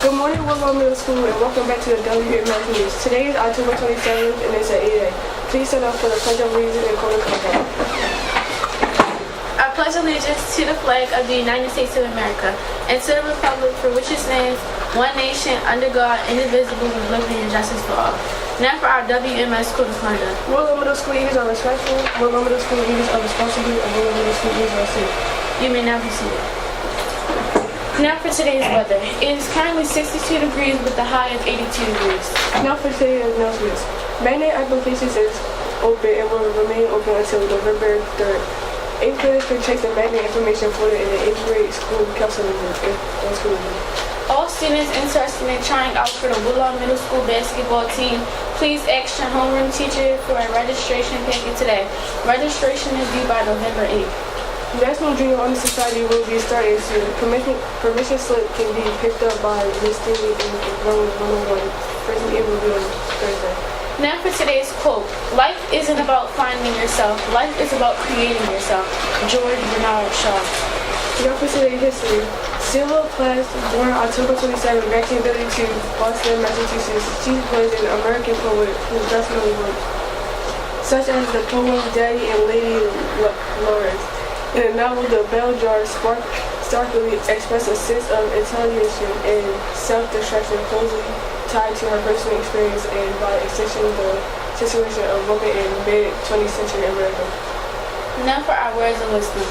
Good morning, Woodlawn Middle School, and welcome back to the WMS News. Today is October 27th, and it's at 8 a.m. Please stand up for the Pledge of Allegiance and code of conduct. I pledge allegiance to the flag of the United States of America and to the republic for which it stands, one nation, under God, indivisible, with liberty and justice for all. Now for our WMS code of conduct. Woodlawn Middle School leaders are respectful, Woodlawn Middle School leaders are responsible, and Woodlawn Middle School leaders are safe. You may now be seated. Now for today's weather. It is currently 62 degrees with a high of 82 degrees. Now for today's announcements. Magnet applications is open and will remain open until November 3rd. 8th graders can check the magnet information folder in the 8th grade school counseling group. All students interested in trying out for the Woodlawn Middle School basketball team, please ask your homeroom teacher for a registration packet today. Registration is due by November 8th. National Junior Honor Society will be starting soon. Permission slip can be picked up by Ms. Stingley in room 101. First meeting will be on Thursday. Now for today's quote. Life isn't about finding yourself. Life is about creating yourself. George Bernard Shaw. Now for today's history. Cyril Plath, born October 27, 1932, Boston, Massachusetts. She was an American poet who definitely wrote, such as the poem Daddy and Lady Lawrence. In the novel, the bell jar starkly expressed a sense of intelligence and self-destruction closely tied to her personal experience and, by extension, the situation of women in mid-20th century America. Now for our words of wisdom.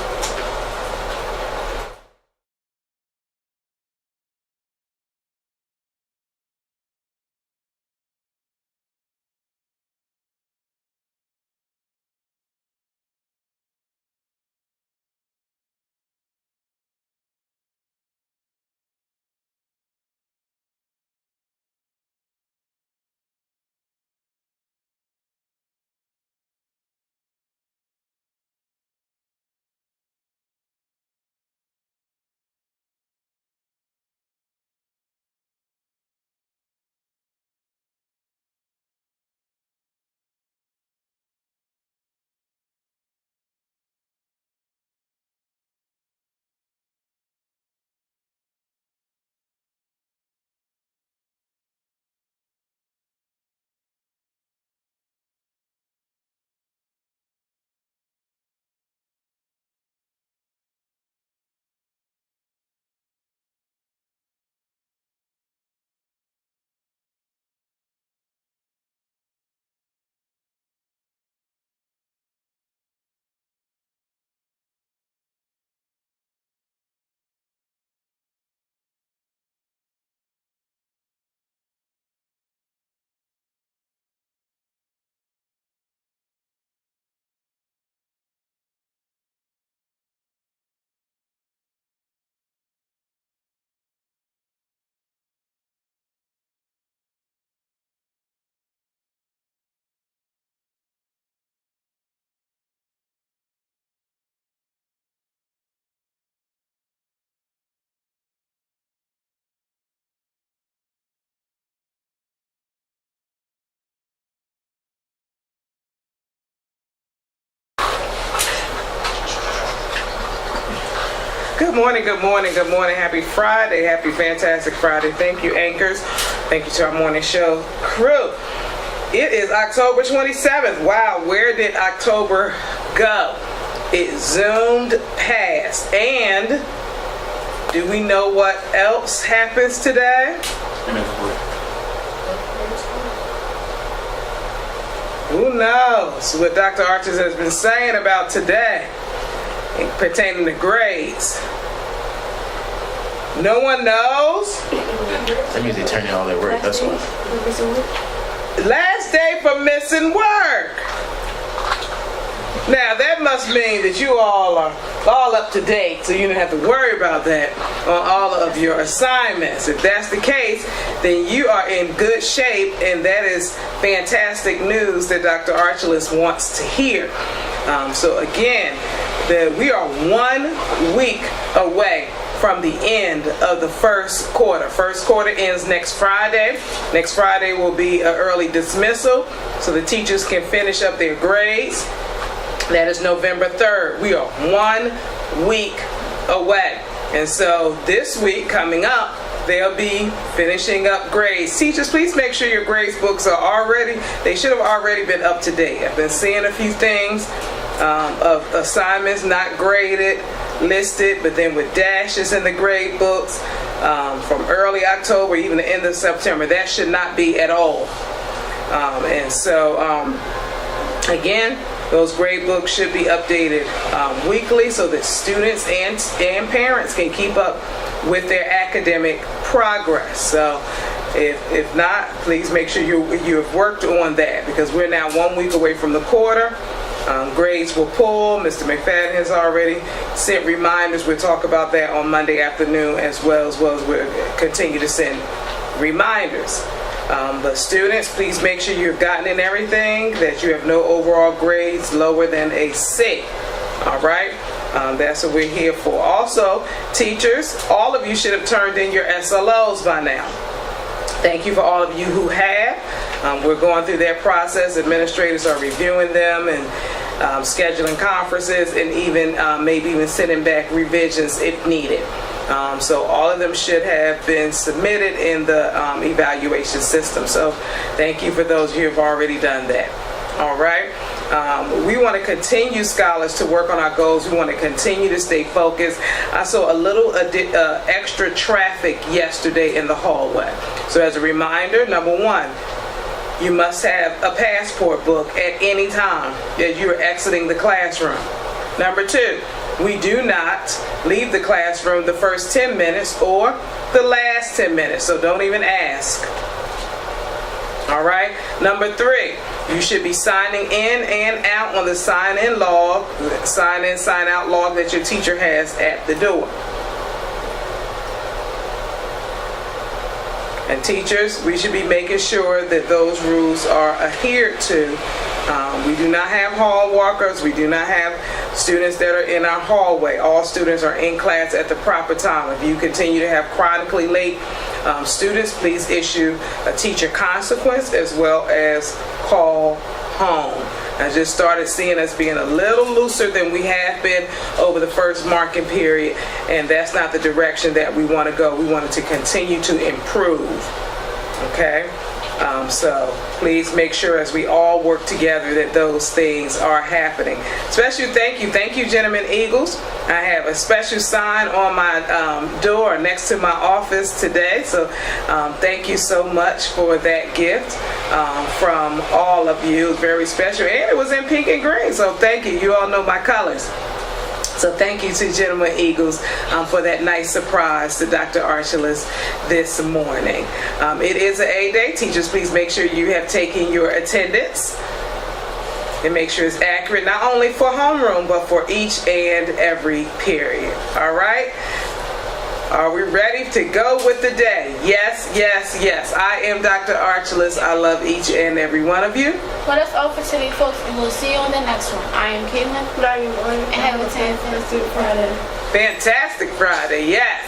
Good morning. Happy Friday. Happy fantastic Friday. Thank you, anchors. Thank you to our morning show crew. It is October 27th. Wow, where did October go? It zoomed past. And do we know what else happens today? Who knows what Dr. Arches has been saying about today pertaining to grades? No one knows? That means they turn in all their work, that's why. Last day for missing work. Now that must mean that you all are all up to date, so you don't have to worry about that on all of your assignments. If that's the case, then you are in good shape, and that is fantastic news that Dr. Archulus wants to hear. So again, we are 1 week away from the end of the first quarter. First quarter ends next Friday. Next Friday will be an early dismissal, so the teachers can finish up their grades. That is November 3rd. We are 1 week away. And so this week coming up, they'll be finishing up grades. Teachers, please make sure your grades books they should have already been up to date. I've been seeing a few things of assignments not graded, listed, but then with dashes in the grade books from early October, even the end of September. That should not be at all. And so, again, those grade books should be updated weekly so that students and parents can keep up with their academic progress. So if not, please make sure you have worked on that, because we're now 1 week away from the quarter. Grades will pull. Mr. McFadden has already sent reminders. We'll talk about that on Monday afternoon as well as we'll continue to send reminders. But students, please make sure you've gotten in everything, that you have no overall grades lower than a C. All right? That's what we're here for. Also, teachers, all of you should have turned in your SLOs by now. Thank you for all of you who have. We're going through that process. Administrators are reviewing them and scheduling conferences, and even maybe even sending back revisions if needed. So all of them should have been submitted in the evaluation system. So thank you for those who have already done that. All right. We want to continue, scholars, to work on our goals. We want to continue to stay focused. I saw a little extra traffic yesterday in the hallway. So as a reminder, number one, you must have a passport book at any time as you are exiting the classroom. Number two, we do not leave the classroom the first 10 minutes or the last 10 minutes, so don't even ask. All right. Number three, you should be signing in and out on the sign-in log, sign-in, sign-out log that your teacher has at the door. And teachers, we should be making sure that those rules are adhered to. We do not have hall walkers. We do not have students that are in our hallway. All students are in class at the proper time. If you continue to have chronically late students, please issue a teacher consequence as well as call home. I just started seeing us being a little looser than we have been over the first marking period, and that's not the direction that we want to go. We want it to continue to improve. Okay? So please make sure as we all work together that those things are happening. Special thank you, Gentlemen Eagles. I have a special sign on my door next to my office today. So thank you so much for that gift from all of you. Very special. And it was in pink and green. So thank you. You all know my colors. So thank you to Gentlemen Eagles for that nice surprise to Dr. Archulus this morning. It is an A day. Teachers, please make sure you have taken your attendance and make sure it's accurate, not only for homeroom, but for each and every period. All right? Are we ready to go with the day? Yes, yes, yes. I am Dr. Archulus. I love each and every one of you. Well, that's all for today, folks, and we'll see you on the next one. I am Caitlin, and have a fantastic Friday. Fantastic Friday, yes.